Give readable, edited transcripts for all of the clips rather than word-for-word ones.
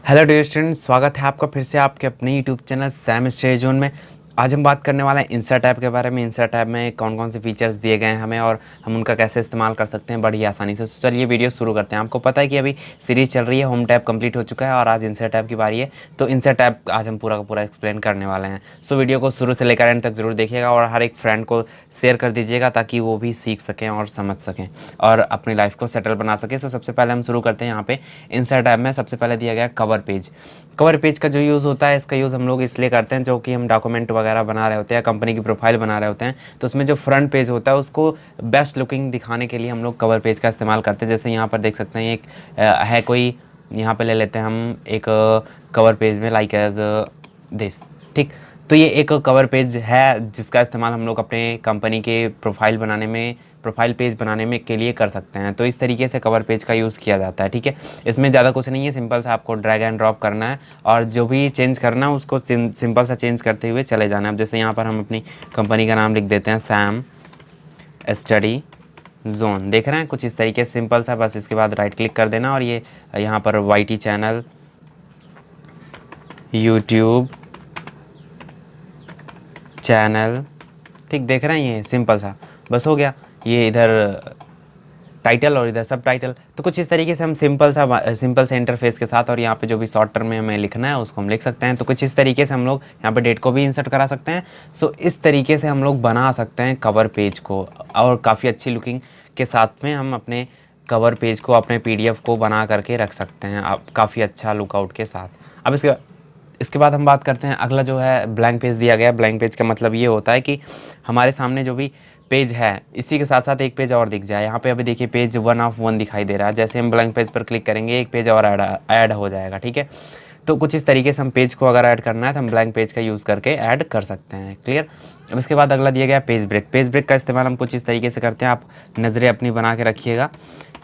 Hello dear student, स्वागत है आपका फिर से आपके अपने YouTube channel Sam study zone में। आज हम बात करने वाले हैं इंसर्ट ऐप के बारे में। इंसर्ट ऐप में कौन कौन से फीचर्स दिए गए हैं हमें और हम उनका कैसे इस्तेमाल कर सकते हैं बड़ी आसानी से। तो चलिए वीडियो शुरू करते हैं। आपको पता है कि अभी सीरीज़ चल रही है, होम टैब कंप्लीट हो चुका है और आज इंसर्ट ऐप की बारी है। तो इंसर्ट ऐप आज हम पूरा का पूरा एक्सप्लेन करने वाले हैं। सो वीडियो को शुरू से लेकर एंड तक जरूर देखिएगा और हर एक फ्रेंड को शेयर कर दीजिएगा ताकि वो भी सीख सकें और समझ सकें और अपनी लाइफ को सेटल बना सकें। सो सबसे पहले हम शुरू करते हैं। यहाँ पे इंसर्ट ऐप में सबसे पहले दिया गया कवर पेज। कवर पेज का जो यूज़ होता है, इसका यूज़ हम लोग इसलिए करते हैं जो कि हम डॉक्यूमेंट वगैरह बना रहे होते हैं, कंपनी की प्रोफाइल बना रहे होते हैं, तो उसमें जो फ्रंट पेज होता है उसको बेस्ट लुकिंग दिखाने के लिए हम लोग कवर पेज का इस्तेमाल करते हैं। जैसे यहाँ पर देख सकते हैं एक है कोई, यहाँ पे ले लेते हैं हम एक कवर पेज में लाइक एज दिस। ठीक, तो ये एक कवर पेज है जिसका इस्तेमाल हम लोग अपने कंपनी के प्रोफाइल पेज बनाने में के लिए कर सकते हैं। तो इस तरीके से कवर पेज का यूज़ किया जाता है। ठीक है, इसमें ज़्यादा कुछ नहीं है, सिंपल सा आपको ड्रैग एंड ड्रॉप करना है और जो भी चेंज करना है उसको सिंपल सा चेंज करते हुए चले जाना है। अब जैसे यहाँ पर हम अपनी कंपनी का नाम लिख देते हैं सैम स्टडी जोन। देख रहे हैं कुछ इस तरीके से सिंपल सा, बस इसके बाद राइट क्लिक कर देना और ये यहाँ पर YT चैनल, यूट्यूब चैनल, ठीक देख रहे हैं, ये सिंपल सा बस हो गया। ये इधर टाइटल और इधर सब टाइटल। तो कुछ इस तरीके से हम सिंपल से इंटरफेस के साथ और यहाँ पे जो भी शॉर्ट टर्म में हमें लिखना है उसको हम लिख सकते हैं। तो कुछ इस तरीके से हम लोग यहाँ पे डेट को भी इंसर्ट करा सकते हैं। सो इस तरीके से हम लोग बना सकते हैं कवर पेज को और काफ़ी अच्छी लुकिंग के साथ में हम अपने कवर पेज को, अपने PDF को बना करके रख सकते हैं आप काफ़ी अच्छा लुकआउट के साथ। अब इसके बाद हम बात करते हैं अगला जो है ब्लैंक पेज दिया गया। ब्लैंक पेज का मतलब ये होता है कि हमारे सामने जो भी पेज है इसी के साथ साथ एक पेज और दिख जाए। यहाँ पे अभी देखिए पेज 1 ऑफ 1 दिखाई दे रहा है। जैसे हम ब्लैंक पेज पर क्लिक करेंगे एक पेज और ऐड हो जाएगा। ठीक है, तो कुछ इस तरीके से हम पेज को अगर ऐड करना है तो हम ब्लैंक पेज का यूज़ करके ऐड कर सकते हैं। क्लियर। अब इसके बाद अगला दिया गया पेज ब्रेक। पेज ब्रेक का इस्तेमाल हम कुछ इस तरीके से करते हैं, आप नज़रें अपनी बना के रखिएगा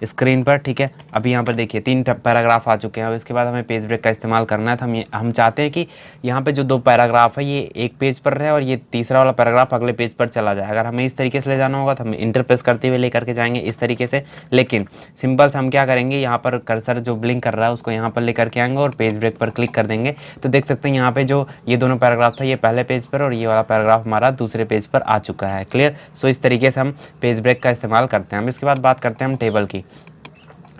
स्क्रीन पर। ठीक है, अभी यहाँ पर देखिए 3 पैराग्राफ आ चुके हैं। अब इसके बाद हमें पेज ब्रेक का इस्तेमाल करना है। तो हम चाहते हैं कि यहाँ पे जो 2 पैराग्राफ है ये एक पेज पर रहे और ये तीसरा वाला पैराग्राफ अगले पेज पर चला जाए। अगर हमें इस तरीके से ले जाना होगा तो हम इंटर प्रेस करते हुए लेकर के जाएंगे इस तरीके से। लेकिन सिंपल से हम क्या करेंगे, यहाँ पर कर्सर जो ब्लिंक कर रहा है उसको यहाँ पर लेकर के आएंगे और पेज ब्रेक पर क्लिक कर देंगे। तो देख सकते हैं यहाँ पे जो ये दोनों पैराग्राफ था ये पहले पेज पर और ये वाला पैराग्राफ हमारा दूसरे पेज पर आ चुका है। क्लियर। सो इस तरीके से हम पेज ब्रेक का इस्तेमाल करते हैं। हम इसके बाद बात करते हैं हम टेबल की।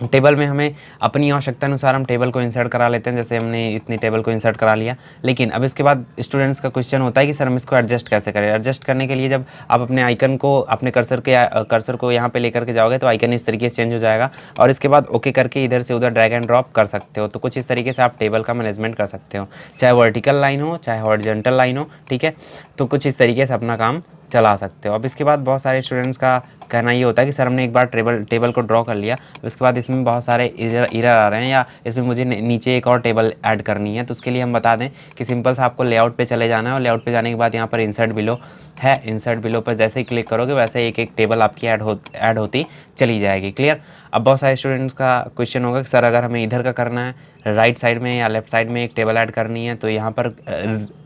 टेबल में हमें अपनी आवश्यकता अनुसार हम टेबल को इंसर्ट करा लेते हैं। जैसे हमने इतनी टेबल को इंसर्ट करा लिया, लेकिन अब इसके बाद स्टूडेंट्स का क्वेश्चन होता है कि सर हम इसको एडजस्ट कैसे करें। एडजस्ट करने के लिए जब आप अपने आइकन को, अपने कर्सर को यहाँ पे लेकर के जाओगे तो आइकन इस तरीके से चेंज हो जाएगा और इसके बाद ओके करके इधर से उधर ड्रैग एंड ड्रॉप कर सकते हो। तो कुछ इस तरीके से आप टेबल का मैनेजमेंट कर सकते हो, चाहे वर्टिकल लाइन हो चाहे हॉरिजॉन्टल लाइन हो। ठीक है, तो कुछ इस तरीके से अपना काम चला सकते हो। अब इसके बाद बहुत सारे स्टूडेंट्स का कहना ये होता है कि सर हमने एक बार टेबल को ड्रॉ कर लिया, उसके बाद इसमें बहुत सारे एरर आ रहे हैं या इसमें मुझे नीचे एक और टेबल ऐड करनी है। तो उसके लिए हम बता दें कि सिंपल सा आपको लेआउट पे चले जाना है और लेआउट पे जाने के बाद यहाँ पर इंसर्ट बिलो है। इंसर्ट बिलो पर जैसे ही क्लिक करोगे वैसे एक एक टेबल आपकी ऐड होती चली जाएगी। क्लियर। अब बहुत सारे स्टूडेंट्स का क्वेश्चन होगा कि सर अगर हमें इधर का करना है, राइट साइड में या लेफ्ट साइड में एक टेबल ऐड करनी है, तो यहाँ पर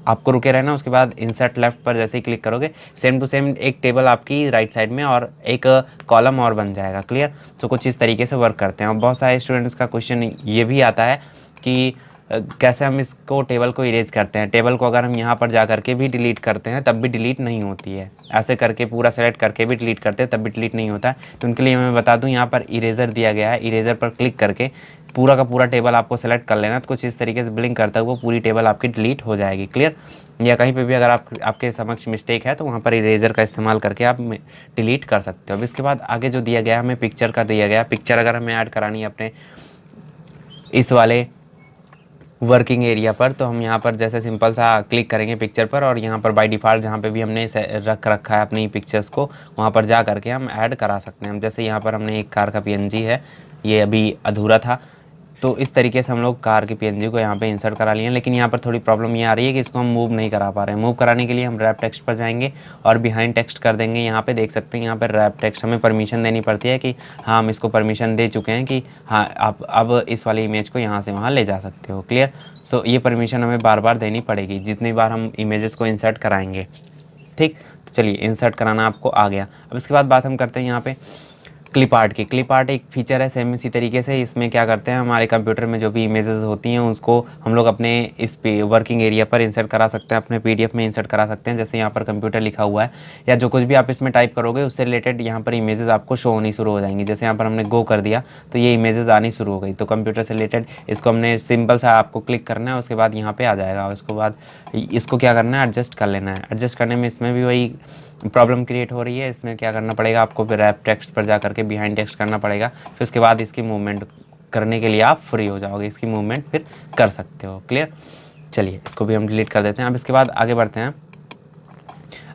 आपको रुके रहना। उसके बाद इंसर्ट लेफ्ट पर जैसे ही क्लिक करोगे सेम टू सेम एक टेबल आपकी राइट साइड में और एक कॉलम और बन जाएगा। क्लियर। तो कुछ इस तरीके से वर्क करते हैं। और बहुत सारे स्टूडेंट्स का क्वेश्चन ये भी आता है कि कैसे हम इसको टेबल को इरेज करते हैं। टेबल को अगर हम यहाँ पर जा करके भी डिलीट करते हैं तब भी डिलीट नहीं होती है, ऐसे करके पूरा सेलेक्ट करके भी डिलीट करते हैं तब भी डिलीट नहीं होता है। तो उनके लिए मैं बता दूँ यहाँ पर इरेजर दिया गया है, इरेजर पर क्लिक करके पूरा का पूरा टेबल आपको सेलेक्ट कर लेना। तो कुछ इस तरीके से ब्लिंक करता है वो पूरी टेबल आपकी डिलीट हो जाएगी। क्लियर। या कहीं पे भी अगर आपके समक्ष मिस्टेक है तो वहाँ पर इरेजर का इस्तेमाल करके आप डिलीट कर सकते हो। अब इसके बाद आगे जो दिया गया है हमें पिक्चर का दिया गया। पिक्चर अगर हमें ऐड करानी है अपने इस वाले वर्किंग एरिया पर, तो हम यहाँ पर जैसे सिंपल सा क्लिक करेंगे पिक्चर पर और यहाँ पर बाय डिफ़ॉल्ट जहाँ पे भी हमने रखा है अपनी पिक्चर्स को वहाँ पर जा करके हम ऐड करा सकते हैं। जैसे यहाँ पर हमने एक कार का PNG है, ये अभी अधूरा था, तो इस तरीके से हम लोग कार के PNG को यहाँ पे इंसर्ट करा लिए हैं। लेकिन यहाँ पर थोड़ी प्रॉब्लम ये आ रही है कि इसको हम मूव नहीं करा पा रहे हैं। मूव कराने के लिए हम रैप टेक्स्ट पर जाएंगे और बिहाइंड टेक्स्ट कर देंगे। यहाँ पे देख सकते हैं यहाँ पर रैप टेक्स्ट हमें परमिशन देनी पड़ती है कि हाँ हम इसको परमिशन दे चुके हैं कि हाँ आप अब इस वाली इमेज को यहाँ से वहाँ ले जा सकते हो। क्लियर। सो ये परमिशन हमें बार बार देनी पड़ेगी जितनी बार हम इमेजेस को इंसर्ट कराएंगे। ठीक, तो चलिए इंसर्ट कराना आपको आ गया। अब इसके बाद बात हम करते हैं यहाँ पे क्लिप आर्ट एक फीचर है सेम इसी तरीके से। इसमें क्या करते हैं, हमारे कंप्यूटर में जो भी इमेजेस होती हैं उसको हम लोग अपने इस पे वर्किंग एरिया पर इंसर्ट करा सकते हैं, अपने पीडीएफ में इंसर्ट करा सकते हैं। जैसे यहाँ पर कंप्यूटर लिखा हुआ है या जो कुछ भी आप इसमें टाइप करोगे उससे रिलेटेड यहाँ पर इमेजेस आपको शो होनी शुरू हो जाएंगी। जैसे यहाँ पर हमने गो कर दिया तो ये इमेजेस आनी शुरू हो गई, तो कंप्यूटर से रिलेटेड इसको हमने सिंपल सा आपको क्लिक करना है, उसके बाद यहाँ पर आ जाएगा। उसके बाद इसको क्या करना है, एडजस्ट कर लेना है। एडजस्ट करने में इसमें भी वही प्रॉब्लम क्रिएट हो रही है। इसमें क्या करना पड़ेगा आपको, फिर रैप टेक्स्ट पर जा करके बिहाइंड टेक्स्ट करना पड़ेगा, फिर उसके बाद इसकी मूवमेंट करने के लिए आप फ्री हो जाओगे, इसकी मूवमेंट फिर कर सकते हो। क्लियर, चलिए इसको भी हम डिलीट कर देते हैं। अब इसके बाद आगे बढ़ते हैं।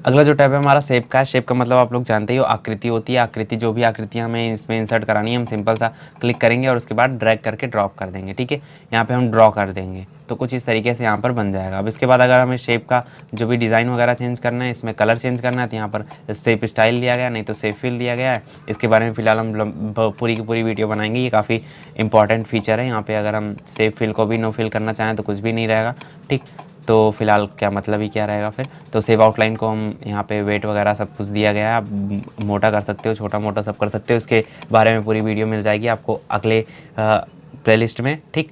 अगला जो टैब है हमारा शेप का है। शेप का मतलब आप लोग जानते ही हो, आकृति होती है। आकृति, जो भी आकृतियाँ हमें इसमें इंसर्ट करानी है हम सिंपल सा क्लिक करेंगे और उसके बाद ड्रैग करके ड्रॉप कर देंगे। ठीक है, यहाँ पे हम ड्रॉ कर देंगे तो कुछ इस तरीके से यहाँ पर बन जाएगा। अब इसके बाद अगर हमें शेप का जो भी डिज़ाइन वगैरह चेंज करना है, इसमें कलर चेंज करना है, तो यहाँ पर शेप स्टाइल दिया गया, नहीं तो शेप फिल दिया गया है। इसके बारे में फ़िलहाल हम पूरी की पूरी वीडियो बनाएंगे। ये काफ़ी इंपॉर्टेंट फीचर है। यहाँ पर अगर हम शेप फिल को भी नो फिल करना चाहें तो कुछ भी नहीं रहेगा। ठीक, तो फिलहाल क्या मतलब ही क्या रहेगा फिर। तो सेव आउटलाइन को हम यहाँ पे वेट वगैरह सब कुछ दिया गया है, आप मोटा कर सकते हो, छोटा मोटा सब कर सकते हो। इसके बारे में पूरी वीडियो मिल जाएगी आपको अगले प्लेलिस्ट में। ठीक,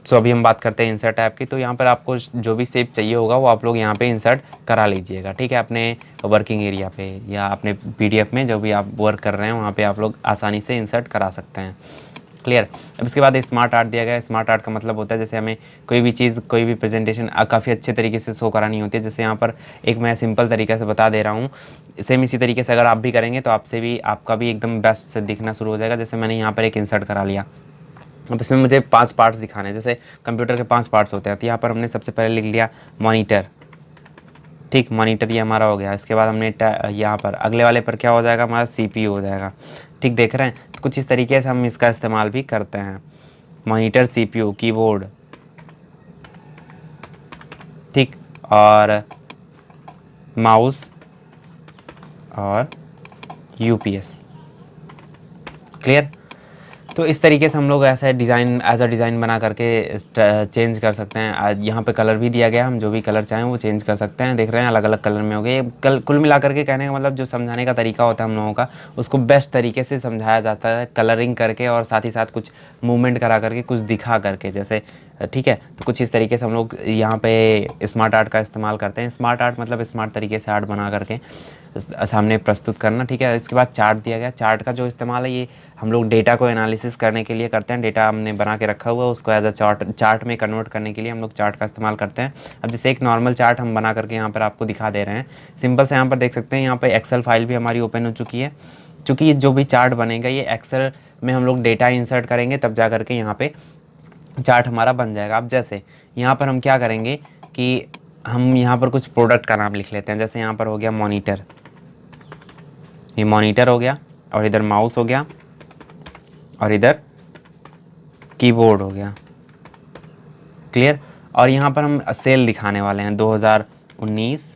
सो अभी हम बात करते हैं इंसर्ट ऐप की। तो यहाँ पर आपको जो भी शेप चाहिए होगा वो आप लोग यहाँ पे इंसर्ट करा लीजिएगा। ठीक है, अपने वर्किंग एरिया पे या अपने पीडीएफ में जो भी आप वर्क कर रहे हैं वहाँ पे आप लोग आसानी से इंसर्ट करा सकते हैं। क्लियर। अब इसके बाद स्मार्ट आर्ट दिया गया है। स्मार्ट आर्ट का मतलब होता है जैसे हमें कोई भी चीज़, कोई भी प्रेजेंटेशन काफ़ी अच्छे तरीके से शो करानी होती है। जैसे यहाँ पर एक मैं सिंपल तरीके से बता दे रहा हूँ, सेम इसी तरीके से अगर आप भी करेंगे तो आपसे भी आपका भी एकदम बेस्ट दिखना शुरू हो जाएगा। जैसे मैंने यहाँ पर एक इंसर्ट करा लिया, अब इसमें मुझे 5 पार्ट्स दिखाने हैं। जैसे कंप्यूटर के 5 पार्ट्स होते हैं, तो यहाँ पर हमने सबसे पहले लिख लिया मॉनिटर। ठीक, मॉनिटर ये हमारा हो गया। इसके बाद हमने यहाँ पर अगले वाले पर क्या हो जाएगा, हमारा सीपीयू हो जाएगा। ठीक, देख रहे हैं, तो कुछ इस तरीके से हम इसका इस्तेमाल भी करते हैं। मॉनिटर, सीपीयू, कीबोर्ड, ठीक, और माउस और यूपीएस। क्लियर। तो इस तरीके से हम लोग ऐसा डिज़ाइन, एज अ डिज़ाइन बना करके चेंज कर सकते हैं। यहाँ पे कलर भी दिया गया, हम जो भी कलर चाहें वो चेंज कर सकते हैं। देख रहे हैं अलग अलग कलर में हो गए। कुल मिला करके कहने का मतलब जो समझाने का तरीका होता है हम लोगों का, उसको बेस्ट तरीके से समझाया जाता है कलरिंग करके और साथ ही साथ कुछ मूवमेंट करा करके, कुछ दिखा करके जैसे। ठीक है, तो कुछ इस तरीके से हम लोग यहाँ पे स्मार्ट आर्ट का इस्तेमाल करते हैं। स्मार्ट आर्ट मतलब स्मार्ट तरीके से आर्ट बना करके सामने प्रस्तुत करना। ठीक है, इसके बाद चार्ट दिया गया। चार्ट का जो इस्तेमाल है ये हम लोग डेटा को एनालिसिस करने के लिए करते हैं। डेटा हमने बना के रखा हुआ है, उसको एज अ चार्ट में कन्वर्ट करने के लिए हम लोग चार्ट का इस्तेमाल करते हैं। अब जैसे एक नॉर्मल चार्ट हम बना करके यहाँ पर आपको दिखा दे रहे हैं सिंपल से। यहाँ पर देख सकते हैं, यहाँ पर एक्सेल फाइल भी हमारी ओपन हो चुकी है। चूँकि ये जो भी चार्ट बनेगा ये एक्सेल में हम लोग डेटा इंसर्ट करेंगे तब जा करके यहाँ पे चार्ट हमारा बन जाएगा। अब जैसे यहाँ पर हम क्या करेंगे कि हम यहाँ पर कुछ प्रोडक्ट का नाम लिख लेते हैं। जैसे यहाँ पर हो गया मॉनिटर, ये मॉनिटर हो गया, और इधर माउस हो गया, और इधर कीबोर्ड हो गया। क्लियर। और यहाँ पर हम सेल दिखाने वाले हैं 2019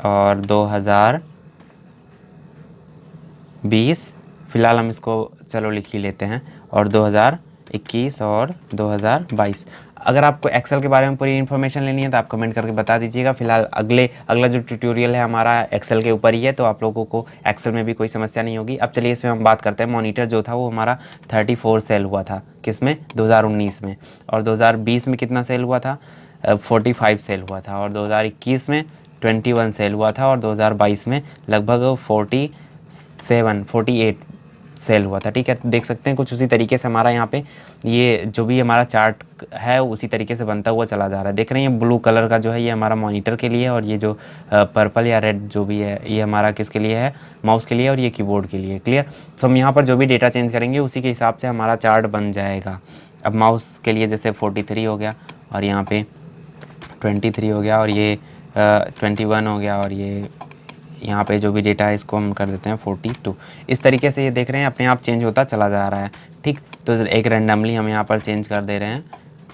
और 2020। फिलहाल हम इसको चलो लिख ही लेते हैं, और 2021 और 2022। अगर आपको एक्सेल के बारे में पूरी इन्फॉर्मेशन लेनी है तो आप कमेंट करके बता दीजिएगा। फिलहाल अगला जो ट्यूटोरियल है हमारा एक्सेल के ऊपर ही है, तो आप लोगों को एक्सेल में भी कोई समस्या नहीं होगी। अब चलिए इसमें हम बात करते हैं। मॉनिटर जो था वो हमारा 34 सेल हुआ था, किसमें, 2019 में। और 2020 में कितना सेल हुआ था, 45 सेल हुआ था। और 2021 में 21 सेल हुआ था। और 2022 में लगभग 48 सेल हुआ था। ठीक है, देख सकते हैं कुछ उसी तरीके से हमारा यहाँ पे ये जो भी हमारा चार्ट है उसी तरीके से बनता हुआ चला जा रहा है। देख रहे हैं ये ब्लू कलर का जो है ये हमारा मॉनिटर के लिए, और ये जो पर्पल या रेड जो भी है ये हमारा किसके लिए है, माउस के लिए, और ये कीबोर्ड के लिए। क्लियर। सो हम यहाँ पर जो भी डेटा चेंज करेंगे उसी के हिसाब से हमारा चार्ट बन जाएगा। अब माउस के लिए जैसे 43 हो गया, और यहाँ पे 23 हो गया, और ये 21 हो गया, और ये यहाँ पे जो भी डेटा है इसको हम कर देते हैं 42। इस तरीके से ये देख रहे हैं अपने आप चेंज होता चला जा रहा है। ठीक, तो एक रैंडमली हम यहाँ पर चेंज कर दे रहे हैं।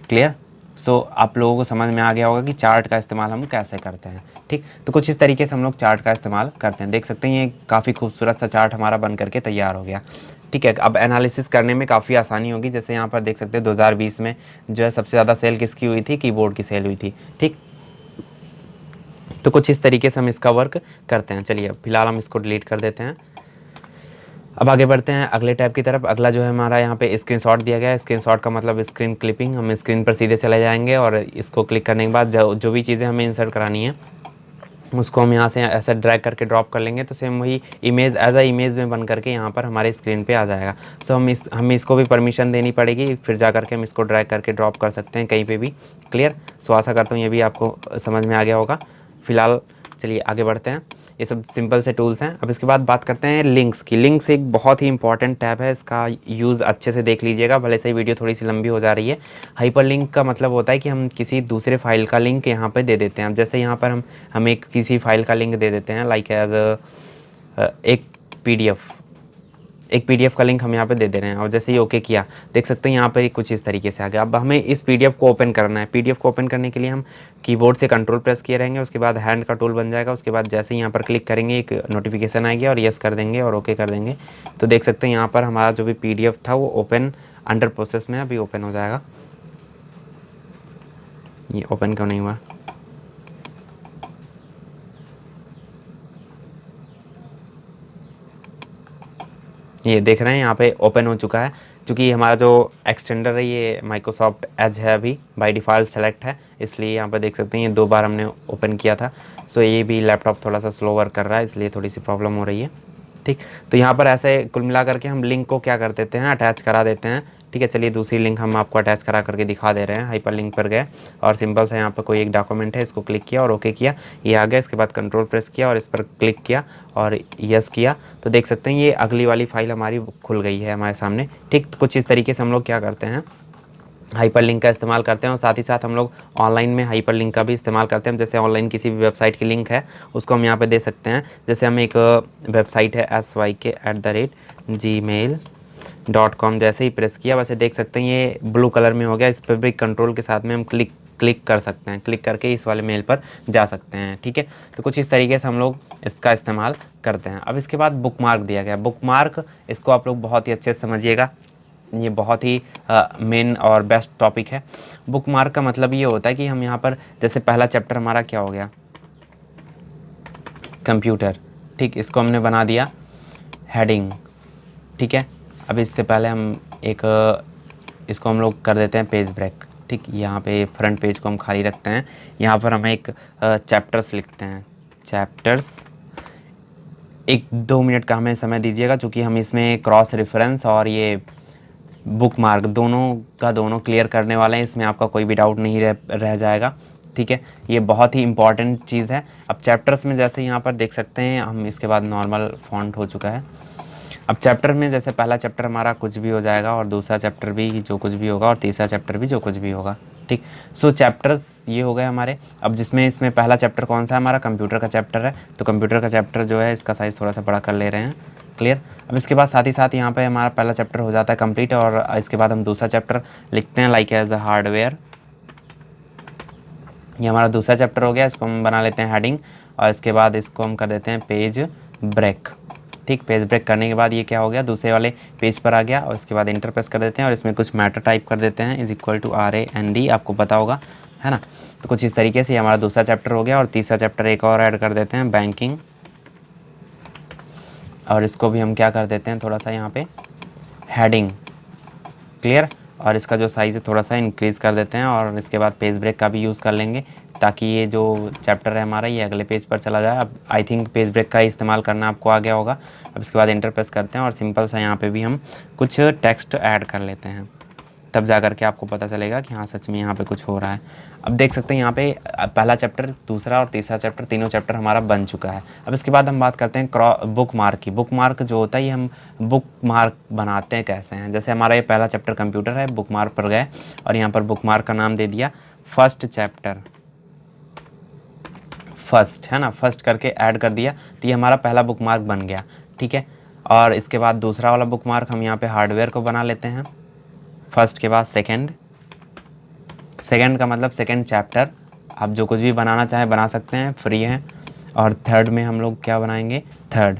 क्लियर। सो आप लोगों को समझ में आ गया होगा कि चार्ट का इस्तेमाल हम कैसे करते हैं। ठीक, तो कुछ इस तरीके से हम लोग चार्ट का इस्तेमाल करते हैं। देख सकते हैं ये काफ़ी खूबसूरत सा चार्ट हमारा बन करके तैयार हो गया। ठीक है, अब एनालिसिस करने में काफ़ी आसानी होगी। जैसे यहाँ पर देख सकते हैं 2020 में जो है सबसे ज़्यादा सेल किसकी हुई थी, कीबोर्ड की सेल हुई थी। ठीक, तो कुछ इस तरीके से हम इसका वर्क करते हैं। चलिए अब फिलहाल हम इसको डिलीट कर देते हैं। अब आगे बढ़ते हैं अगले टैब की तरफ। अगला जो है हमारा यहाँ पे स्क्रीनशॉट दिया गया है। स्क्रीनशॉट का मतलब स्क्रीन क्लिपिंग। हम स्क्रीन पर सीधे चले जाएंगे और इसको क्लिक करने के बाद जो भी चीज़ें हमें इंसर्ट करानी है उसको हम यहाँ से ऐसा ड्रैग करके ड्रॉप कर लेंगे, तो सेम वही इमेज एज अ इमेज में बन करके यहाँ पर हमारे स्क्रीन पे आ जाएगा। सो हमें इसको भी परमिशन देनी पड़ेगी, फिर जा करके हम इसको ड्रैग करके ड्रॉप कर सकते हैं कहीं पे भी। क्लियर। सो आशा करता हूँ ये भी आपको समझ में आ गया होगा। फिलहाल चलिए आगे बढ़ते हैं। ये सब सिंपल से टूल्स हैं। अब इसके बाद बात करते हैं लिंक्स की। लिंक्स एक बहुत ही इंपॉर्टेंट टैब है, इसका यूज़ अच्छे से देख लीजिएगा, भले से वीडियो थोड़ी सी लंबी हो जा रही है। हाइपर लिंक का मतलब होता है कि हम किसी दूसरे फाइल का लिंक यहाँ पे दे देते हैं। अब जैसे यहाँ पर हम एक किसी फाइल का लिंक दे देते हैं, लाइक एज एक पीडीएफ का लिंक हम यहाँ पे दे दे रहे हैं, और जैसे ही ओके किया देख सकते हैं यहाँ पर कुछ इस तरीके से आ गया। अब हमें इस पीडीएफ को ओपन करना है। पीडीएफ को ओपन करने के लिए हम कीबोर्ड से कंट्रोल प्रेस किए रहेंगे, उसके बाद हैंड का टूल बन जाएगा। उसके बाद जैसे ही यहाँ पर क्लिक करेंगे एक नोटिफिकेशन आएगी और यस कर देंगे और ओके कर देंगे, तो देख सकते हैं यहाँ पर हमारा जो भी पीडीएफ था वो ओपन अंडर प्रोसेस में अभी ओपन हो जाएगा। ये ओपन क्यों नहीं हुआ? ये देख रहे हैं यहाँ पे ओपन हो चुका है। क्योंकि हमारा जो एक्सटेंडर है ये माइक्रोसॉफ्ट एज है, अभी बाय डिफ़ॉल्ट सेलेक्ट है, इसलिए यहाँ पर देख सकते हैं ये 2 बार हमने ओपन किया था। सो ये भी लैपटॉप थोड़ा सा स्लो वर्क कर रहा है, इसलिए थोड़ी सी प्रॉब्लम हो रही है। ठीक, तो यहाँ पर ऐसे कुल मिला करके हम लिंक को क्या कर देते हैं, अटैच करा देते हैं। ठीक है, चलिए दूसरी लिंक हम आपको अटैच करा करके दिखा दे रहे हैं। हाइपर लिंक पर गए और सिंपल से यहाँ पर कोई एक डॉक्यूमेंट है, इसको क्लिक किया और ओके किया, ये आ गया। इसके बाद कंट्रोल प्रेस किया और इस पर क्लिक किया और यस किया, तो देख सकते हैं ये अगली वाली फाइल हमारी खुल गई है हमारे सामने। ठीक, तो कुछ इस तरीके से हम लोग क्या करते हैं, हाइपर लिंक का इस्तेमाल करते हैं। और साथ ही साथ हम लोग ऑनलाइन में हाइपर लिंक का भी इस्तेमाल करते हैं। जैसे ऑनलाइन किसी भी वेबसाइट की लिंक है उसको हम यहाँ पे दे सकते हैं। जैसे हम एक वेबसाइट है syk@gmail.com, जैसे ही प्रेस किया वैसे देख सकते हैं ये ब्लू कलर में हो गया। इस पर भी कंट्रोल के साथ में हम क्लिक कर सकते हैं, क्लिक करके इस वाले मेल पर जा सकते हैं। ठीक है, तो कुछ इस तरीके से हम लोग इसका इस्तेमाल करते हैं। अब इसके बाद बुकमार्क दिया गया। बुकमार्क, इसको आप लोग बहुत ही अच्छे से समझिएगा, ये बहुत ही मेन और बेस्ट टॉपिक है। बुकमार्क का मतलब ये होता है कि हम यहाँ पर जैसे पहला चैप्टर हमारा क्या हो गया, कंप्यूटर। ठीक, इसको हमने बना दिया हेडिंग। ठीक है, अब इससे पहले हम एक इसको हम लोग कर देते हैं पेज ब्रेक। ठीक, यहाँ पे फ्रंट पेज को हम खाली रखते हैं। यहाँ पर हम एक चैप्टर्स लिखते हैं, चैप्टर्स। 1-2 मिनट का हमें समय दीजिएगा, क्योंकि हम इसमें क्रॉस रेफरेंस और ये बुक मार्क दोनों का दोनों क्लियर करने वाले हैं। इसमें आपका कोई भी डाउट नहीं रह जाएगा। ठीक है, ये बहुत ही इंपॉर्टेंट चीज़ है। अब चैप्टर्स में जैसे यहाँ पर देख सकते हैं हम, इसके बाद नॉर्मल फॉन्ट हो चुका है। अब चैप्टर में जैसे पहला चैप्टर हमारा कुछ भी हो जाएगा और दूसरा चैप्टर भी जो कुछ भी होगा और तीसरा चैप्टर भी जो कुछ भी होगा। ठीक, सो चैप्टर्स ये हो गए हमारे। अब इसमें पहला चैप्टर कौन सा है, हमारा कंप्यूटर का चैप्टर है, तो कंप्यूटर का चैप्टर जो है इसका साइज़ थोड़ा सा बड़ा कर ले रहे हैं। क्लियर। अब इसके बाद साथ ही साथ यहाँ पे हमारा पहला चैप्टर हो जाता है कंप्लीट, और इसके बाद हम दूसरा चैप्टर लिखते हैं, लाइक एज अ हार्डवेयर। ये हमारा दूसरा चैप्टर हो गया, इसको हम बना लेते हैं हेडिंग, और इसके बाद इसको हम कर देते हैं पेज ब्रेक। ठीक, पेज ब्रेक करने के बाद ये क्या हो गया, दूसरे वाले पेज पर आ गया, और इसके बाद इंटर प्रेस कर देते हैं और इसमें कुछ मैटर टाइप कर देते हैं, =RAND, आपको पता होगा, है ना। तो कुछ इस तरीके से हमारा दूसरा चैप्टर हो गया। और तीसरा चैप्टर एक और ऐड कर देते हैं, बैंकिंग, और इसको भी हम क्या कर देते हैं, थोड़ा सा यहाँ पे हेडिंग। क्लियर। और इसका जो साइज़ है थोड़ा सा इंक्रीज़ कर देते हैं, और इसके बाद पेज ब्रेक का भी यूज़ कर लेंगे, ताकि ये जो चैप्टर है हमारा ये अगले पेज पर चला जाए। अब आई थिंक पेज ब्रेक का इस्तेमाल करना आपको आ गया होगा। अब इसके बाद इंटर प्रेस करते हैं और सिंपल सा यहाँ पे भी हम कुछ टेक्स्ट ऐड कर लेते हैं, तब जा कर के आपको पता चलेगा कि हाँ सच में यहाँ पे कुछ हो रहा है। अब देख सकते हैं यहाँ पे पहला चैप्टर, दूसरा और तीसरा चैप्टर, तीनों चैप्टर हमारा बन चुका है। अब इसके बाद हम बात करते हैं बुक मार्क की। बुक मार्क जो होता है ये हम बुक मार्क बनाते हैं कैसे हैं, जैसे हमारा ये पहला चैप्टर कंप्यूटर है, बुक मार्क पर गए और यहाँ पर बुक मार्क का नाम दे दिया फर्स्ट चैप्टर, फर्स्ट, है ना, फर्स्ट करके ऐड कर दिया, तो ये हमारा पहला बुक मार्क बन गया। ठीक है, और इसके बाद दूसरा वाला बुक मार्क हम यहाँ पे हार्डवेयर को बना लेते हैं, फर्स्ट के बाद सेकंड, सेकंड का मतलब सेकंड चैप्टर, आप जो कुछ भी बनाना चाहें बना सकते हैं, फ्री है। और थर्ड में हम लोग क्या बनाएंगे, थर्ड।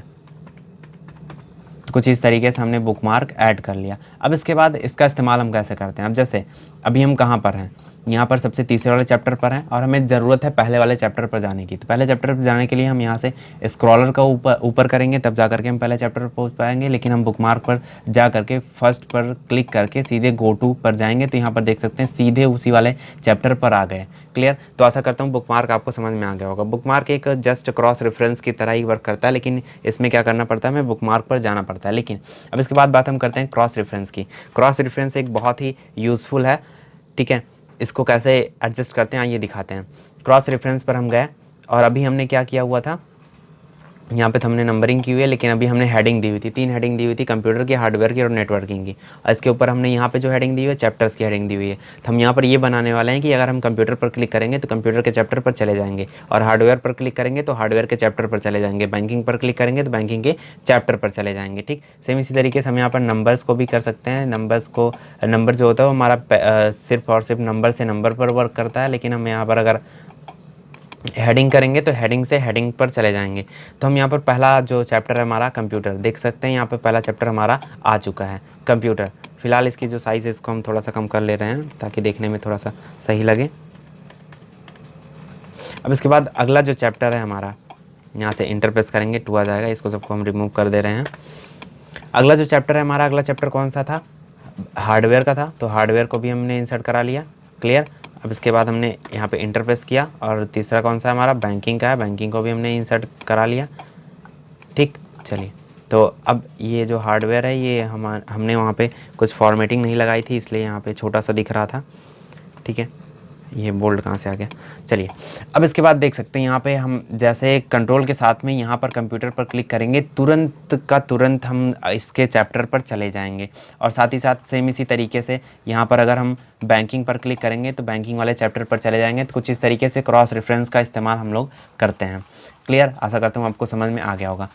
तो कुछ इस तरीके से हमने बुक मार्क ऐड कर लिया। अब इसके बाद इसका इस्तेमाल हम कैसे करते हैं। अब जैसे अभी हम कहाँ पर हैं, यहाँ पर सबसे तीसरे वाले चैप्टर पर हैं और हमें ज़रूरत है पहले वाले चैप्टर पर जाने की। तो पहले चैप्टर पर जाने के लिए हम यहाँ से स्क्रॉलर का ऊपर करेंगे, तब जा करके हम पहले चैप्टर पर पहुँच पाएंगे। लेकिन हम बुकमार्क पर जा करके फर्स्ट पर क्लिक करके सीधे गो टू पर जाएंगे तो यहाँ पर देख सकते हैं सीधे उसी वाले चैप्टर पर आ गए। क्लियर। तो आशा करता हूँ बुकमार्क आपको समझ में आ गया होगा। बुकमार्क एक जस्ट क्रॉस रेफरेंस की तरह ही वर्क करता है, लेकिन इसमें क्या करना पड़ता है, हमें बुकमार्क पर जाना पड़ता है। लेकिन अब इसके बाद बात हम करते हैं क्रॉस रेफरेंस की। क्रॉस रेफरेंस एक बहुत ही यूज़फुल है, ठीक है। इसको कैसे एडजस्ट करते हैं ये दिखाते हैं। क्रॉस रेफरेंस पर हम गए और अभी हमने क्या किया हुआ था, यहाँ पे हमने नंबरिंग की हुई है, लेकिन अभी हमने हेडिंग दी हुई थी, 3 हेडिंग दी हुई थी, कंप्यूटर की, हार्डवेयर की और नेटवर्किंग की। और इसके ऊपर हमने यहाँ पे जो हेडिंग दी हुई है चैप्टर्स की हेडिंग दी हुई है। तो हम यहाँ पर ये बनाने वाले हैं कि अगर हम कंप्यूटर पर क्लिक करेंगे तो कंप्यूटर के चैप्टर पर चले जाएंगे, और हार्डवेयर पर क्लिक करेंगे तो हार्डवेयर के चैप्टर पर चले जाएंगे, बैंकिंग पर क्लिक करेंगे तो बैंकिंग के चैप्टर पर चले जाएंगे। ठीक, सेम इसी तरीके से हम यहाँ पर नंबर्स को भी कर सकते हैं। नंबर जो होता है वो हमारा सिर्फ और सिर्फ नंबर से नंबर पर वर्क करता है, लेकिन हम यहाँ पर अगर हेडिंग करेंगे तो हेडिंग से हेडिंग पर चले जाएंगे। तो हम यहाँ पर पहला जो चैप्टर है हमारा कंप्यूटर, देख सकते हैं यहाँ पर पहला चैप्टर हमारा आ चुका है कंप्यूटर। फिलहाल इसकी जो साइज़ है इसको हम थोड़ा सा कम कर ले रहे हैं ताकि देखने में थोड़ा सा सही लगे। अब इसके बाद अगला जो चैप्टर है हमारा, यहाँ से इंटर प्रेस करेंगे 2 आ जाएगा, इसको सबको हम रिमूव कर दे रहे हैं। अगला जो चैप्टर है हमारा, अगला चैप्टर कौन सा था, हार्डवेयर का था, तो हार्डवेयर को भी हमने इंसर्ट करा लिया। क्लियर। अब इसके बाद हमने यहाँ पे इंटरफेस किया, और तीसरा कौन सा हमारा बैंकिंग का है, बैंकिंग को भी हमने इंसर्ट करा लिया। ठीक, चलिए। तो अब ये जो हार्डवेयर है ये हमने वहाँ पे कुछ फॉर्मेटिंग नहीं लगाई थी, इसलिए यहाँ पे छोटा सा दिख रहा था। ठीक है, ये बोल्ड कहाँ से आ गया। चलिए, अब इसके बाद देख सकते हैं यहाँ पे हम जैसे कंट्रोल के साथ में यहाँ पर कंप्यूटर पर क्लिक करेंगे तुरंत का तुरंत हम इसके चैप्टर पर चले जाएंगे। और साथ ही साथ सेम इसी तरीके से यहाँ पर अगर हम बैंकिंग पर क्लिक करेंगे तो बैंकिंग वाले चैप्टर पर चले जाएंगे। तो कुछ इस तरीके से क्रॉस रेफरेंस का इस्तेमाल हम लोग करते हैं। क्लियर, आशा करता हूँ आपको समझ में आ गया होगा।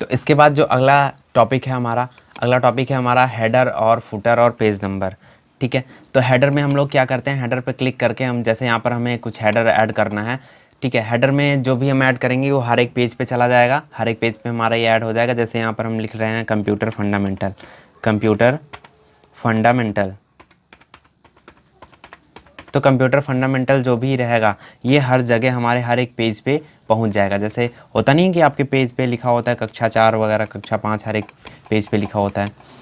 तो इसके बाद जो अगला टॉपिक है हमारा हेडर और फुटर और पेज नंबर। ठीक है, तो हेडर में हम लोग क्या करते हैं, हेडर पर क्लिक करके हम जैसे यहाँ पर हमें कुछ हेडर ऐड करना है। ठीक है, हेडर में जो भी हम ऐड करेंगे वो हर एक पेज पे चला जाएगा, हर एक पेज पे हमारा ये ऐड हो जाएगा। जैसे यहाँ पर हम लिख रहे हैं कंप्यूटर फंडामेंटल, तो कंप्यूटर फंडामेंटल जो भी रहेगा ये हर जगह हमारे हर एक पेज पे पहुंच जाएगा। जैसे होता नहीं है कि आपके पेज पे लिखा होता है कक्षा 4 वगैरह, कक्षा 5 हर एक पेज पे लिखा होता है।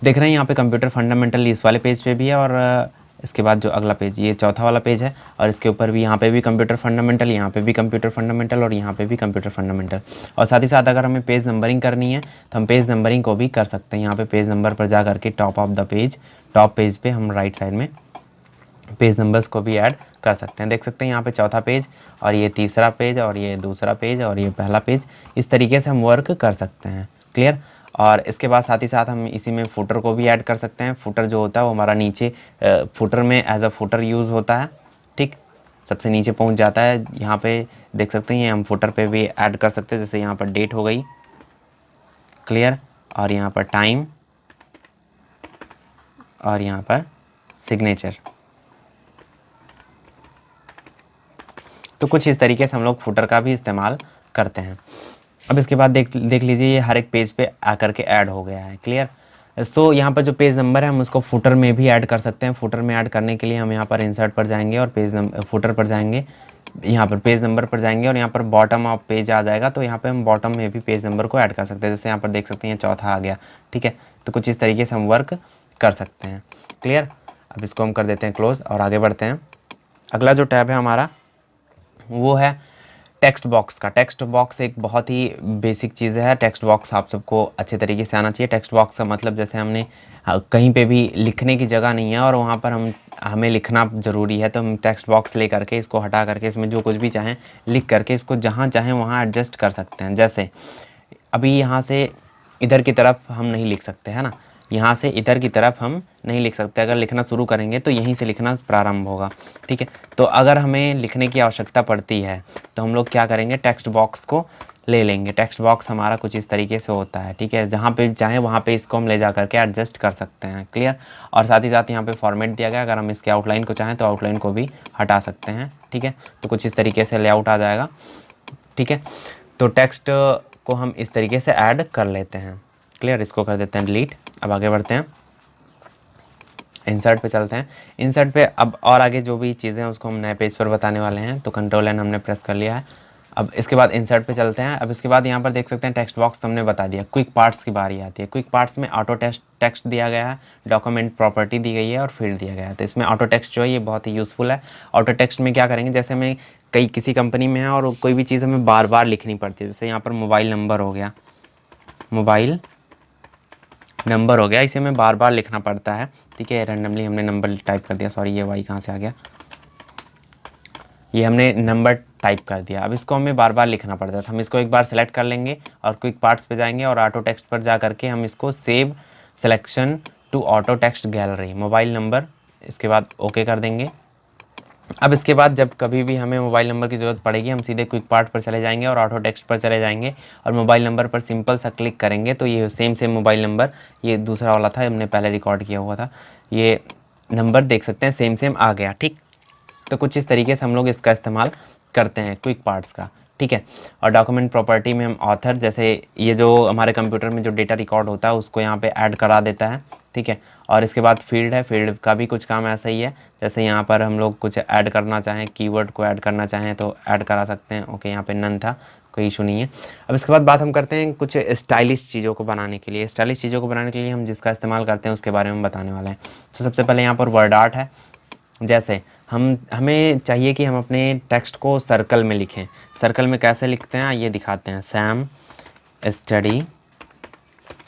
देख रहे हैं यहाँ पे कंप्यूटर फंडामेंटल इस वाले पेज पे भी है, और इसके बाद जो अगला पेज ये चौथा वाला पेज है, और इसके ऊपर भी यहाँ पे भी कंप्यूटर फंडामेंटल, यहाँ पे भी कंप्यूटर फंडामेंटल, और यहाँ पे भी कंप्यूटर फंडामेंटल। और साथ ही साथ अगर हमें पेज नंबरिंग करनी है तो हम पेज नंबरिंग को भी कर सकते हैं। यहाँ पे पेज नंबर पर जा करके टॉप पेज पे हम राइट साइड में पेज नंबर्स को भी ऐड कर सकते हैं। देख सकते हैं यहाँ पे चौथा पेज, और ये तीसरा पेज, और ये दूसरा पेज, और ये पहला पेज। इस तरीके से हम वर्क कर सकते हैं। क्लियर। और इसके बाद साथ ही साथ हम इसी में फुटर को भी ऐड कर सकते हैं। फुटर जो होता है वो हमारा नीचे फुटर में एज अ फुटर यूज़ होता है। ठीक, सबसे नीचे पहुंच जाता है। यहाँ पे देख सकते हैं, हम फुटर पे भी ऐड कर सकते हैं। जैसे यहाँ पर डेट हो गई, क्लियर, और यहाँ पर टाइम, और यहाँ पर सिग्नेचर। तो कुछ इस तरीके से हम लोग फुटर का भी इस्तेमाल करते हैं। अब इसके बाद देख लीजिए ये हर एक पेज पे आकर के ऐड हो गया है। क्लियर। सो यहाँ पर जो पेज नंबर है हम उसको फुटर में भी ऐड कर सकते हैं। फुटर में ऐड करने के लिए हम यहाँ पर इंसर्ट पर जाएंगे और फुटर पर जाएंगे, यहाँ पर पेज नंबर पर जाएंगे, और यहाँ पर बॉटम ऑफ पेज आ जाएगा। तो यहाँ पर हम बॉटम में भी पेज नंबर को ऐड कर सकते हैं। जैसे यहाँ पर देख सकते हैं चौथा आ गया। ठीक है, तो कुछ इस तरीके से हम वर्क कर सकते हैं। क्लियर। अब इसको हम कर देते हैं क्लोज और आगे बढ़ते हैं। अगला जो टैब है हमारा वो है टेक्स्ट बॉक्स का। टेक्स्ट बॉक्स एक बहुत ही बेसिक चीज़ है। टेक्स्ट बॉक्स आप सबको अच्छे तरीके से आना चाहिए। टेक्स्ट बॉक्स का मतलब जैसे हमने कहीं पे भी लिखने की जगह नहीं है और वहाँ पर हमें लिखना ज़रूरी है, तो हम टेक्स्ट बॉक्स ले करके इसको हटा करके इसमें जो कुछ भी चाहें लिख करके इसको जहाँ चाहें वहाँ एडजस्ट कर सकते हैं। जैसे अभी यहाँ से इधर की तरफ हम नहीं लिख सकते, है ना, यहाँ से इधर की तरफ हम नहीं लिख सकते। अगर लिखना शुरू करेंगे तो यहीं से लिखना प्रारंभ होगा। ठीक है, तो अगर हमें लिखने की आवश्यकता पड़ती है तो हम लोग क्या करेंगे, टेक्स्ट बॉक्स को ले लेंगे। टेक्स्ट बॉक्स हमारा कुछ इस तरीके से होता है। ठीक है, जहाँ पे चाहें वहाँ पे इसको हम ले जा करके एडजस्ट कर सकते हैं। क्लियर। और साथ ही साथ यहाँ पे फॉर्मेट दिया गया, अगर हम इसके आउटलाइन को चाहें तो आउटलाइन को भी हटा सकते हैं। ठीक है, तो कुछ इस तरीके से लेआउट आ जाएगा। ठीक है, तो टेक्स्ट को हम इस तरीके से ऐड कर लेते हैं। क्लियर, इसको कर देते हैं डिलीट अब आगे बढ़ते हैं, इंसर्ट पे चलते हैं। इंसर्ट पे अब और आगे जो भी चीज़ें हैं उसको हम नए पेज पर बताने वाले हैं, तो कंट्रोल एन हमने प्रेस कर लिया है। अब इसके बाद इंसर्ट पे चलते हैं। अब इसके बाद यहाँ पर देख सकते हैं टेक्स्ट बॉक्स तो हमने बता दिया। क्विक पार्ट्स की बारी आती है। क्विक पार्ट्स में ऑटो टेक्स्ट दिया गया है, डॉक्यूमेंट प्रॉपर्टी दी गई है और फील्ड दिया गया है। तो इसमें ऑटो टेक्स्ट जो है ये बहुत ही यूज़फुल है। ऑटो टेक्स्ट में क्या करेंगे, जैसे हमें किसी कंपनी में है और कोई भी चीज़ हमें बार बार लिखनी पड़ती है, जैसे यहाँ पर मोबाइल नंबर हो गया, मोबाइल नंबर हो गया, इसे हमें बार बार लिखना पड़ता है। ठीक है, रैंडमली हमने नंबर टाइप कर दिया, सॉरी ये वाई कहाँ से आ गया, ये हमने नंबर टाइप कर दिया। अब इसको हमें बार बार लिखना पड़ता है, तो हम इसको एक बार सेलेक्ट कर लेंगे और क्विक पार्ट्स पे जाएंगे और ऑटो टेक्स्ट पर जा करके हम इसको save selection to auto text gallery, mobile number, इसके बाद ओके कर देंगे। अब इसके बाद जब कभी भी हमें मोबाइल नंबर की ज़रूरत पड़ेगी, हम सीधे क्विक पार्ट पर चले जाएंगे और ऑटो टेक्स्ट पर चले जाएंगे और मोबाइल नंबर पर सिंपल सा क्लिक करेंगे तो ये सेम मोबाइल नंबर, ये दूसरा वाला था, हमने पहले रिकॉर्ड किया हुआ था, ये नंबर देख सकते हैं सेम आ गया। ठीक, तो कुछ इस तरीके से हम लोग इसका इस्तेमाल करते हैं क्विक पार्ट्स का। ठीक है, और डॉक्यूमेंट प्रॉपर्टी में हम ऑथर, जैसे ये जो हमारे कंप्यूटर में जो डेटा रिकॉर्ड होता है उसको यहाँ पे ऐड करा देता है। ठीक है, और इसके बाद फील्ड है, फील्ड का भी कुछ काम ऐसा ही है, जैसे यहाँ पर हम लोग कुछ ऐड करना चाहें, कीवर्ड को ऐड करना चाहें तो ऐड करा सकते हैं। ओके, यहाँ पे नन था, कोई इशू नहीं है। अब इसके बाद बात हम करते हैं कुछ स्टाइलिश चीज़ों को बनाने के लिए। स्टाइलिश चीज़ों को बनाने के लिए हम जिसका इस्तेमाल करते हैं उसके बारे में बताने वाले हैं। तो सबसे पहले यहाँ पर वर्ड आर्ट है। जैसे हमें चाहिए कि हम अपने टेक्स्ट को सर्कल में लिखें। सर्कल में कैसे लिखते हैं ये दिखाते हैं। सैम स्टडी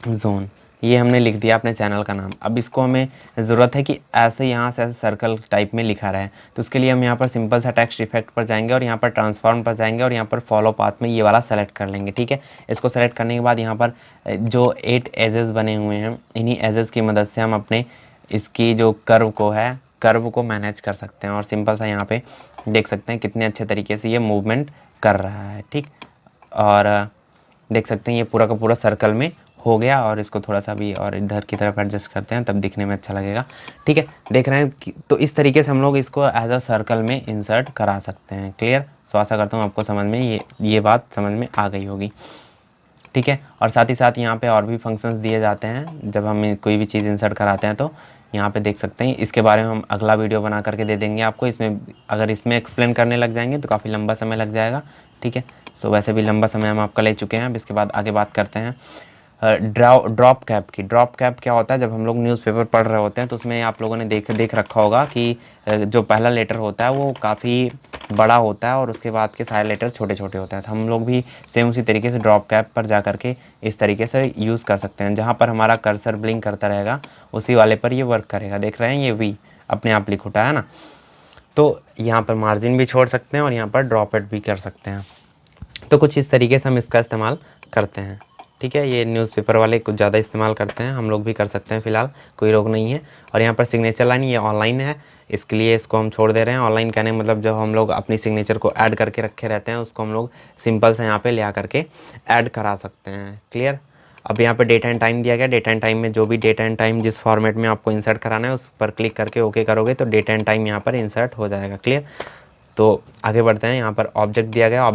जोन, ये हमने लिख दिया अपने चैनल का नाम। अब इसको हमें ज़रूरत है कि ऐसे यहाँ से ऐसे सर्कल टाइप में लिखा रहे, तो उसके लिए हम यहाँ पर सिंपल सा टेक्स्ट इफेक्ट पर जाएंगे और यहाँ पर ट्रांसफॉर्म पर जाएंगे और यहाँ पर फॉलो पाथ में ये वाला सेलेक्ट कर लेंगे। ठीक है, इसको सेलेक्ट करने के बाद यहाँ पर जो 8 एजेस बने हुए हैं, इन्हीं एजेस की मदद से हम अपने इसकी जो कर्व को है, कर्व को मैनेज कर सकते हैं और सिंपल सा यहाँ पे देख सकते हैं कितने अच्छे तरीके से ये मूवमेंट कर रहा है। ठीक, और देख सकते हैं ये पूरा का पूरा सर्कल में हो गया और इसको थोड़ा सा भी और इधर की तरफ एडजस्ट करते हैं तब दिखने में अच्छा लगेगा। ठीक है, देख रहे हैं तो इस तरीके से हम लोग इसको एज अ सर्कल में इंसर्ट करा सकते हैं। क्लियर, सो आशा करता हूँ आपको समझ में ये बात समझ में आ गई होगी। ठीक है, और साथ ही साथ यहाँ पे और भी फंक्शंस दिए जाते हैं जब हम कोई भी चीज़ इंसर्ट कराते हैं, तो यहाँ पे देख सकते हैं। इसके बारे में हम अगला वीडियो बना करके दे देंगे आपको। इसमें अगर इसमें एक्सप्लेन करने लग जाएंगे तो काफ़ी लंबा समय लग जाएगा। ठीक है, सो वैसे भी लंबा समय हम आपका ले चुके हैं। अब इसके बाद आगे बात करते हैं ड्रॉप कैप की। ड्रॉप कैप क्या होता है, जब हम लोग न्यूज़पेपर पढ़ रहे होते हैं तो उसमें आप लोगों ने देख रखा होगा कि जो पहला लेटर होता है वो काफ़ी बड़ा होता है और उसके बाद के सारे लेटर छोटे छोटे होते हैं। तो हम लोग भी सेम उसी तरीके से ड्रॉप कैप पर जा करके इस तरीके से यूज़ कर सकते हैं। जहाँ पर हमारा कर्सर ब्लिंक करता रहेगा उसी वाले पर ये वर्क करेगा। देख रहे हैं ये वी अपने आप लिख उठा है ना, तो यहाँ पर मार्जिन भी छोड़ सकते हैं और यहाँ पर ड्रॉप इट भी कर सकते हैं। तो कुछ इस तरीके से हम इसका इस्तेमाल करते हैं। ठीक है, ये न्यूज़पेपर वाले कुछ ज़्यादा इस्तेमाल करते हैं, हम लोग भी कर सकते हैं, फ़िलहाल कोई रोक नहीं है। और यहाँ पर सिग्नेचर लाइन ये ऑनलाइन है, इसके लिए इसको हम छोड़ दे रहे हैं। ऑनलाइन कहने मतलब जब हम लोग अपनी सिग्नेचर को ऐड करके रखे रहते हैं उसको हम लोग सिंपल से यहाँ पे ले आ करके ऐड करा सकते हैं। क्लियर, अब यहाँ पे डेट एंड टाइम दिया गया। डेट एंड टाइम में जो भी डेट एंड टाइम जिस फॉर्मेट में आपको इंसर्ट कराना है उस पर क्लिक करके ओके करोगे तो डेट एंड टाइम यहाँ पर इंसर्ट हो जाएगा। क्लियर, तो आगे बढ़ते हैं। यहाँ पर ऑब्जेक्ट दिया गया।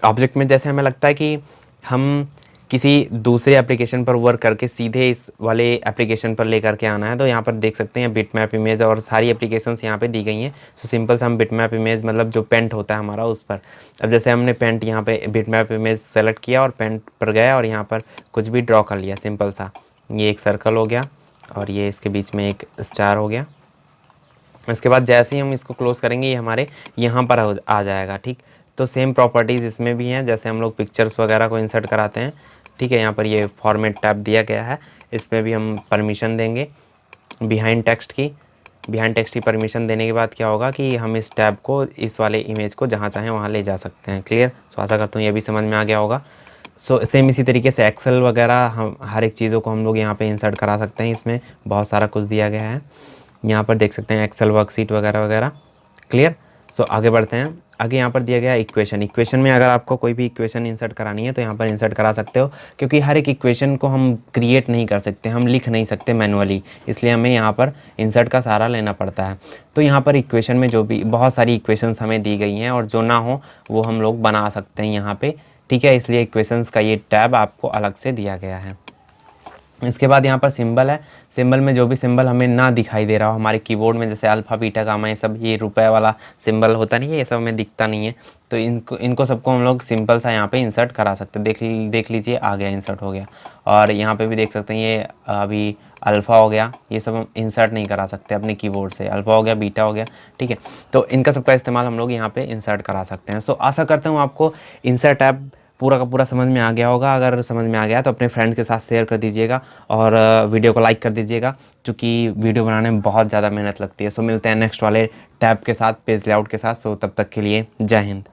ऑब्जेक्ट में जैसे हमें लगता है कि हम किसी दूसरे एप्लीकेशन पर वर्क करके सीधे इस वाले एप्लीकेशन पर लेकर के आना है, तो यहाँ पर देख सकते हैं बिटमैप इमेज और सारी एप्लीकेशंस यहाँ पे दी गई हैं। सो सिंपल से हम बिटमैप इमेज मतलब जो पेंट होता है हमारा उस पर, अब जैसे हमने पेंट यहाँ पे बिटमैप इमेज सेलेक्ट किया और पेंट पर गया और यहाँ पर कुछ भी ड्रॉ कर लिया सिंपल सा। ये एक सर्कल हो गया और ये इसके बीच में एक स्टार हो गया। इसके बाद जैसे ही हम इसको क्लोज करेंगे ये हमारे यहाँ पर आ जाएगा। ठीक, तो सेम प्रॉपर्टीज़ इसमें भी हैं, जैसे हम लोग पिक्चर्स वगैरह को इंसर्ट कराते हैं। ठीक है, यहाँ पर ये फॉर्मेट टैब दिया गया है, इसमें भी हम परमिशन देंगे बिहाइंड टेक्स्ट की परमिशन देने के बाद क्या होगा कि हम इस टैब को, इस वाले इमेज को जहाँ चाहें वहाँ ले जा सकते हैं। क्लियर, सो आशा करता हूँ ये भी समझ में आ गया होगा। सो सेम इसी तरीके से एक्सेल वगैरह हम हर एक चीज़ों को हम लोग यहाँ पे इंसर्ट करा सकते हैं। इसमें बहुत सारा कुछ दिया गया है, यहाँ पर देख सकते हैं एक्सेल वर्कशीट वगैरह वगैरह। क्लियर, सो आगे बढ़ते हैं। आगे यहाँ पर दिया गया इक्वेशन में अगर आपको कोई भी इक्वेशन इंसर्ट करानी है तो यहाँ पर इंसर्ट करा सकते हो, क्योंकि हर एक इक्वेशन को हम क्रिएट नहीं कर सकते, हम लिख नहीं सकते मैनुअली, इसलिए हमें यहाँ पर इंसर्ट का सहारा लेना पड़ता है। तो यहाँ पर इक्वेशन में जो भी बहुत सारी इक्वेशंस हमें दी गई हैं और जो ना हो वो हम लोग बना सकते हैं यहाँ पे। ठीक है, इसलिए इक्वेशंस का ये टैब आपको अलग से दिया गया है। इसके बाद यहाँ पर सिंबल है, सिंबल में जो भी सिंबल हमें ना दिखाई दे रहा हो हमारे कीबोर्ड में, जैसे अल्फ़ा बीटा गामा ये सब, ये रुपए वाला सिंबल होता नहीं है, ये सब हमें दिखता नहीं है, तो इनको सबको हम लोग सिंपल सा यहाँ पे इंसर्ट करा सकते हैं। देख लीजिए आ गया, इंसर्ट हो गया। और यहाँ पे भी देख सकते हैं ये अभी अल्फ़ा हो गया, ये सब हम इंसर्ट नहीं करा सकते अपने कीबोर्ड से, अल्फ़ा हो गया, बीटा हो गया, ठीक है। तो इनका सबका इस्तेमाल हम लोग यहाँ पे इंसर्ट करा सकते हैं। सो आशा करता हूँ आपको इंसर्ट ऐप पूरा का पूरा समझ में आ गया होगा। अगर समझ में आ गया तो अपने फ्रेंड के साथ शेयर कर दीजिएगा और वीडियो को लाइक कर दीजिएगा, क्योंकि वीडियो बनाने में बहुत ज़्यादा मेहनत लगती है। सो मिलते हैं नेक्स्ट वाले टैब के साथ, पेज लेआउट के साथ। सो तब तक के लिए जय हिंद।